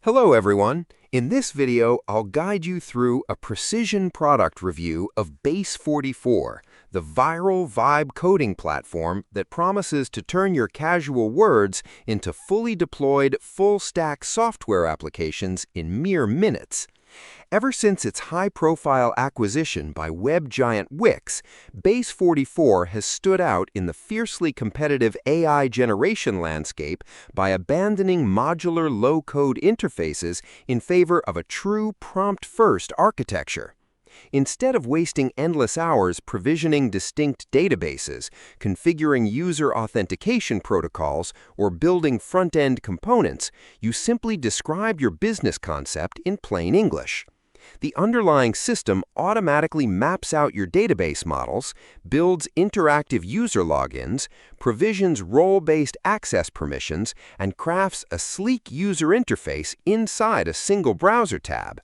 Hello everyone. In this video, I'll guide you through a precision product review of Base44, the viral vibe coding platform that promises to turn your casual words into fully deployed, full-stack software applications in mere minutes. Ever since its high-profile acquisition by web giant Wix, Base44 has stood out in the fiercely competitive AI generation landscape by abandoning modular low-code interfaces in favor of a true prompt-first architecture. Instead of wasting endless hours provisioning distinct databases, configuring user authentication protocols, or building front-end components, you simply describe your business concept in plain English. The underlying system automatically maps out your database models, builds interactive user logins, provisions role-based access permissions, and crafts a sleek user interface inside a single browser tab.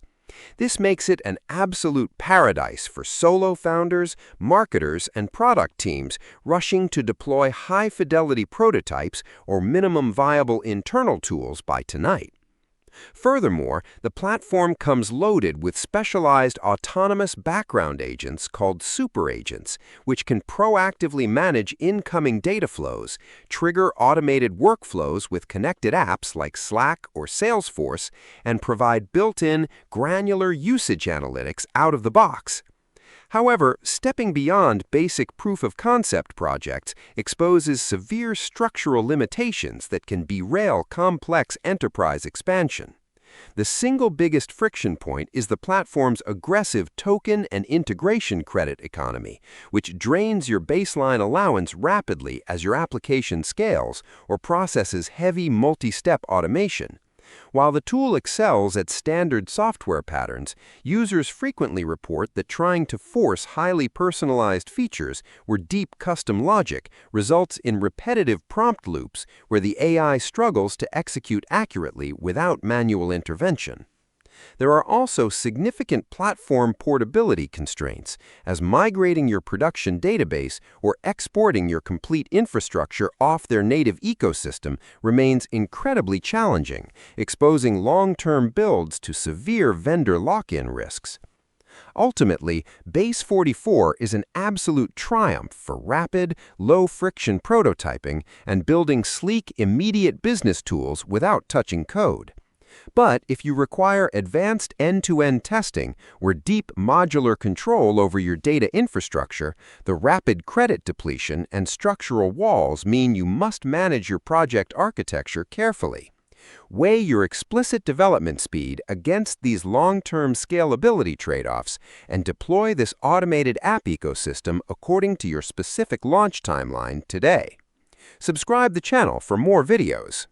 This makes it an absolute paradise for solo founders, marketers, and product teams rushing to deploy high-fidelity prototypes or minimum viable internal tools by tonight. Furthermore, the platform comes loaded with specialized autonomous background agents called super agents, which can proactively manage incoming data flows, trigger automated workflows with connected apps like Slack or Salesforce, and provide built-in, granular usage analytics out of the box. However, stepping beyond basic proof-of-concept projects exposes severe structural limitations that can derail complex enterprise expansion. The single biggest friction point is the platform's aggressive token and integration credit economy, which drains your baseline allowance rapidly as your application scales or processes heavy multi-step automation. While the tool excels at standard software patterns, users frequently report that trying to force highly personalized features or deep custom logic results in repetitive prompt loops where the AI struggles to execute accurately without manual intervention. There are also significant platform portability constraints, as migrating your production database or exporting your complete infrastructure off their native ecosystem remains incredibly challenging, exposing long-term builds to severe vendor lock-in risks. Ultimately, Base44 is an absolute triumph for rapid, low-friction prototyping and building sleek, immediate business tools without touching code. But if you require advanced end-to-end testing or deep modular control over your data infrastructure, the rapid credit depletion and structural walls mean you must manage your project architecture carefully. Weigh your explicit development speed against these long-term scalability trade-offs and deploy this automated app ecosystem according to your specific launch timeline today. Subscribe the channel for more videos.